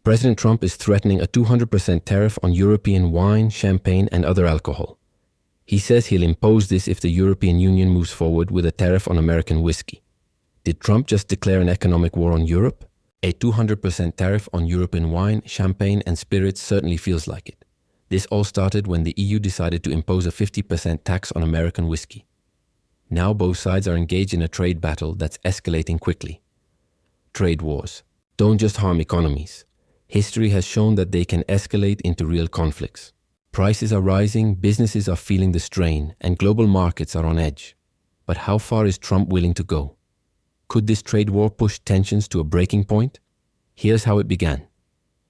President Trump is threatening a 200% tariff on European wine, champagne, and other alcohol. He says he'll impose this if the European Union moves forward with a tariff on American whiskey. Did Trump just declare an economic war on Europe? A 200% tariff on European wine, champagne, and spirits certainly feels like it. This all started when the EU decided to impose a 50% tax on American whiskey. Now both sides are engaged in a trade battle that's escalating quickly. Trade wars don't just harm economies. History has shown that they can escalate into real conflicts. Prices are rising, businesses are feeling the strain, and global markets are on edge. But how far is Trump willing to go? Could this trade war push tensions to a breaking point? Here's how it began.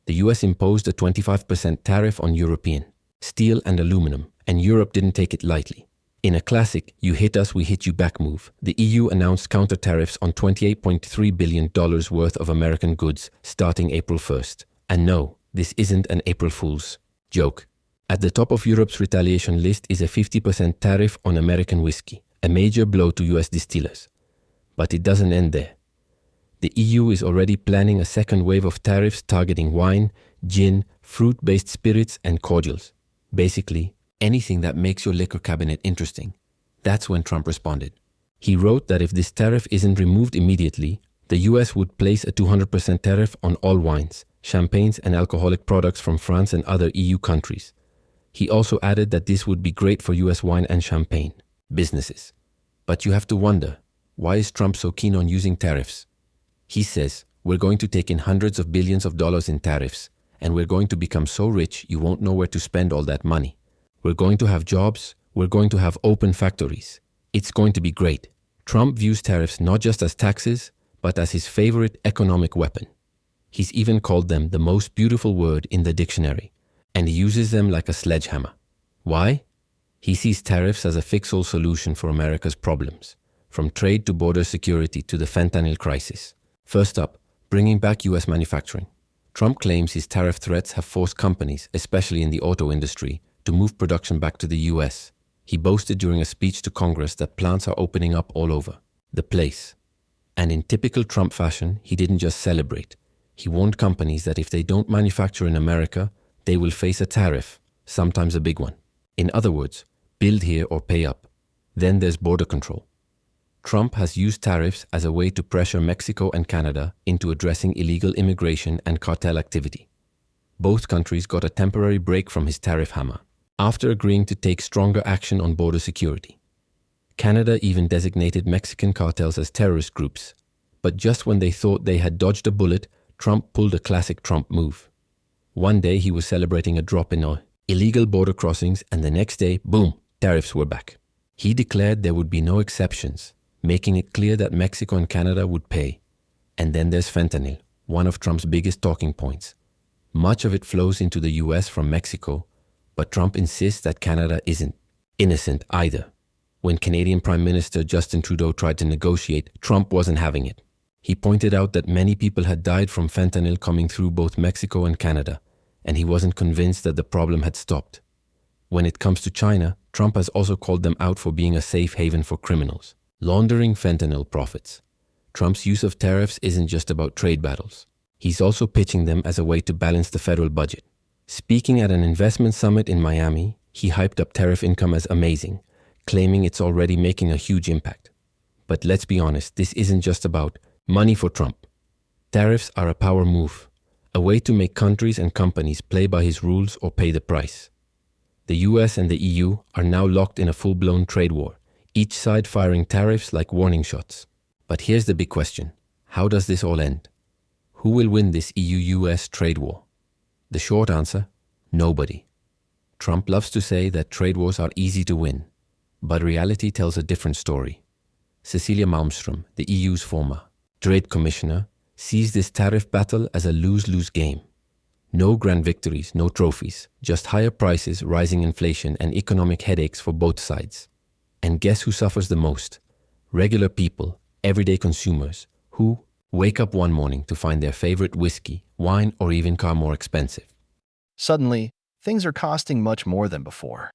The US imposed a 25% tariff on European steel and aluminum, and Europe didn't take it lightly. In a classic "you hit us, we hit you back" move, the EU announced counter tariffs on $28.3 billion worth of American goods starting April 1st. And no, this isn't an April Fool's joke. At the top of Europe's retaliation list is a 50% tariff on American whiskey, a major blow to US distillers. But it doesn't end there. The EU is already planning a second wave of tariffs targeting wine, gin, fruit-based spirits, and cordials. Basically, anything that makes your liquor cabinet interesting. That's when Trump responded. He wrote that if this tariff isn't removed immediately, the US would place a 200% tariff on all wines, champagnes, and alcoholic products from France and other EU countries. He also added that this would be great for US wine and champagne businesses. But you have to wonder, why is Trump so keen on using tariffs? He says, we're going to take in hundreds of billions of dollars in tariffs, and we're going to become so rich you won't know where to spend all that money. We're going to have jobs, we're going to have open factories. It's going to be great. Trump views tariffs not just as taxes, but as his favorite economic weapon. He's even called them the most beautiful word in the dictionary, and he uses them like a sledgehammer. Why? He sees tariffs as a fix-all solution for America's problems, from trade to border security to the fentanyl crisis. First up, bringing back US manufacturing. Trump claims his tariff threats have forced companies, especially in the auto industry, to move production back to the US. He boasted during a speech to Congress that plants are opening up all over the place. And in typical Trump fashion, he didn't just celebrate. He warned companies that if they don't manufacture in America, they will face a tariff, sometimes a big one. In other words, build here or pay up. Then there's border control. Trump has used tariffs as a way to pressure Mexico and Canada into addressing illegal immigration and cartel activity. Both countries got a temporary break from his tariff hammer, after agreeing to take stronger action on border security. Canada even designated Mexican cartels as terrorist groups. But just when they thought they had dodged a bullet, Trump pulled a classic Trump move. One day he was celebrating a drop in illegal border crossings, and the next day, boom, tariffs were back. He declared there would be no exceptions, making it clear that Mexico and Canada would pay. And then there's fentanyl, one of Trump's biggest talking points. Much of it flows into the US from Mexico, but Trump insists that Canada isn't innocent either. When Canadian Prime Minister Justin Trudeau tried to negotiate, Trump wasn't having it. He pointed out that many people had died from fentanyl coming through both Mexico and Canada, and he wasn't convinced that the problem had stopped. When it comes to China, Trump has also called them out for being a safe haven for criminals, laundering fentanyl profits. Trump's use of tariffs isn't just about trade battles. He's also pitching them as a way to balance the federal budget. Speaking at an investment summit in Miami, he hyped up tariff income as amazing, claiming it's already making a huge impact. But let's be honest, this isn't just about money for Trump. Tariffs are a power move, a way to make countries and companies play by his rules or pay the price. The US and the EU are now locked in a full-blown trade war, each side firing tariffs like warning shots. But here's the big question. How does this all end? Who will win this EU-US trade war? The short answer, nobody. Trump loves to say that trade wars are easy to win, but reality tells a different story. Cecilia Malmström, the EU's former Trade Commissioner, sees this tariff battle as a lose-lose game. No grand victories, no trophies, just higher prices, rising inflation, and economic headaches for both sides. And guess who suffers the most? Regular people, everyday consumers, who wake up one morning to find their favorite whiskey, wine, or even car more expensive. Suddenly, things are costing much more than before.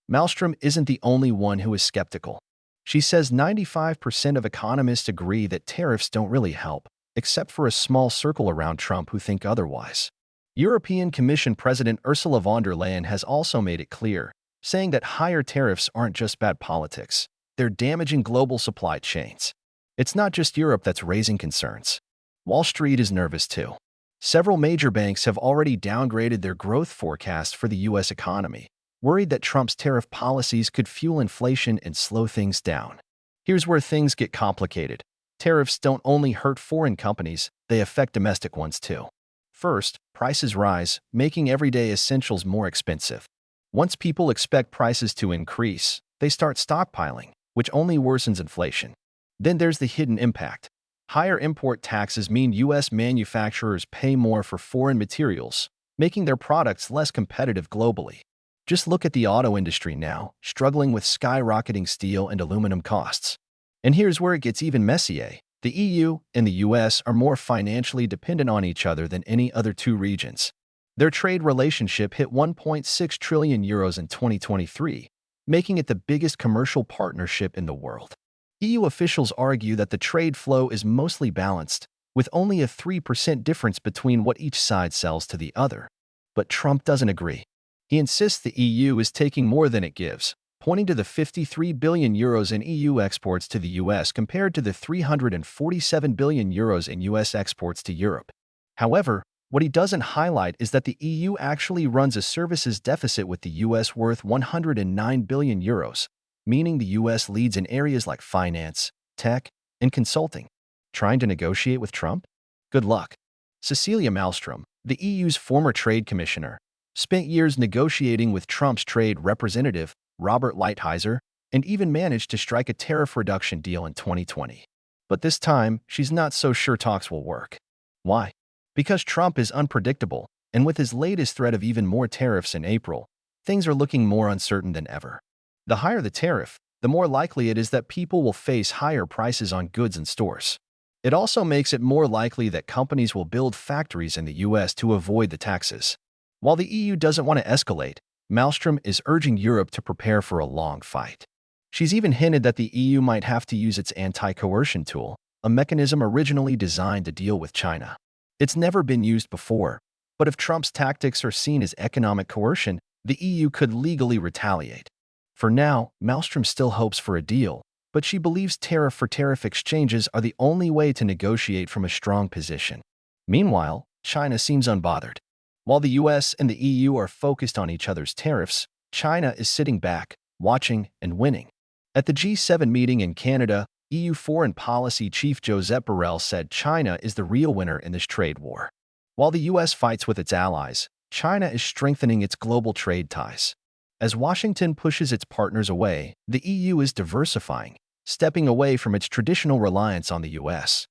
Malmström isn't the only one who is skeptical. She says 95% of economists agree that tariffs don't really help, except for a small circle around Trump who think otherwise. European Commission President Ursula von der Leyen has also made it clear, saying that higher tariffs aren't just bad politics, they're damaging global supply chains. It's not just Europe that's raising concerns. Wall Street is nervous too. Several major banks have already downgraded their growth forecast for the U.S. economy, worried that Trump's tariff policies could fuel inflation and slow things down. Here's where things get complicated. Tariffs don't only hurt foreign companies, they affect domestic ones too. First, prices rise, making everyday essentials more expensive. Once people expect prices to increase, they start stockpiling, which only worsens inflation. Then there's the hidden impact. Higher import taxes mean U.S. manufacturers pay more for foreign materials, making their products less competitive globally. Just look at the auto industry now, struggling with skyrocketing steel and aluminum costs. And here's where it gets even messier. The EU and the US are more financially dependent on each other than any other two regions. Their trade relationship hit 1.6 trillion euros in 2023, making it the biggest commercial partnership in the world. EU officials argue that the trade flow is mostly balanced, with only a 3% difference between what each side sells to the other. But Trump doesn't agree. He insists the EU is taking more than it gives, pointing to the 53 billion euros in EU exports to the US compared to the 347 billion euros in US exports to Europe. However, what he doesn't highlight is that the EU actually runs a services deficit with the US worth 109 billion euros, meaning the US leads in areas like finance, tech, and consulting. Trying to negotiate with Trump? Good luck. Cecilia Malmström, the EU's former trade commissioner, spent years negotiating with Trump's trade representative, Robert Lighthizer, and even managed to strike a tariff reduction deal in 2020. But this time, she's not so sure talks will work. Why? Because Trump is unpredictable, and with his latest threat of even more tariffs in April, things are looking more uncertain than ever. The higher the tariff, the more likely it is that people will face higher prices on goods in stores. It also makes it more likely that companies will build factories in the US to avoid the taxes. While the EU doesn't want to escalate, Malmström is urging Europe to prepare for a long fight. She's even hinted that the EU might have to use its anti-coercion tool, a mechanism originally designed to deal with China. It's never been used before, but if Trump's tactics are seen as economic coercion, the EU could legally retaliate. For now, Malmström still hopes for a deal, but she believes tariff-for-tariff exchanges are the only way to negotiate from a strong position. Meanwhile, China seems unbothered. While the US and the EU are focused on each other's tariffs, China is sitting back, watching, and winning. At the G7 meeting in Canada, EU Foreign Policy Chief Josep Borrell said China is the real winner in this trade war. While the US fights with its allies, China is strengthening its global trade ties. As Washington pushes its partners away, the EU is diversifying, stepping away from its traditional reliance on the US.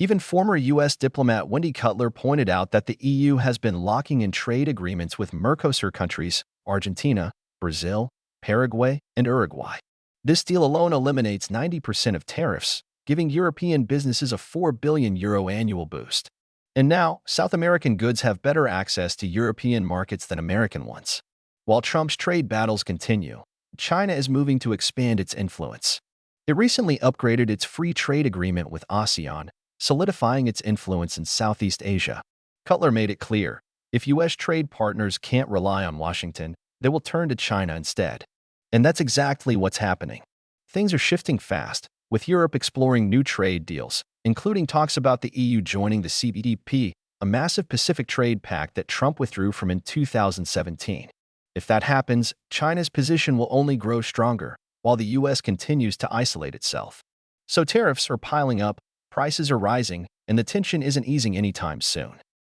Even former U.S. diplomat Wendy Cutler pointed out that the EU has been locking in trade agreements with Mercosur countries, Argentina, Brazil, Paraguay, and Uruguay. This deal alone eliminates 90% of tariffs, giving European businesses a €4 billion annual boost. And now, South American goods have better access to European markets than American ones. While Trump's trade battles continue, China is moving to expand its influence. It recently upgraded its free trade agreement with ASEAN, solidifying its influence in Southeast Asia. Cutler made it clear, if U.S. trade partners can't rely on Washington, they will turn to China instead. And that's exactly what's happening. Things are shifting fast, with Europe exploring new trade deals, including talks about the EU joining the CPTPP, a massive Pacific trade pact that Trump withdrew from in 2017. If that happens, China's position will only grow stronger, while the U.S. continues to isolate itself. So tariffs are piling up, prices are rising, and the tension isn't easing anytime soon.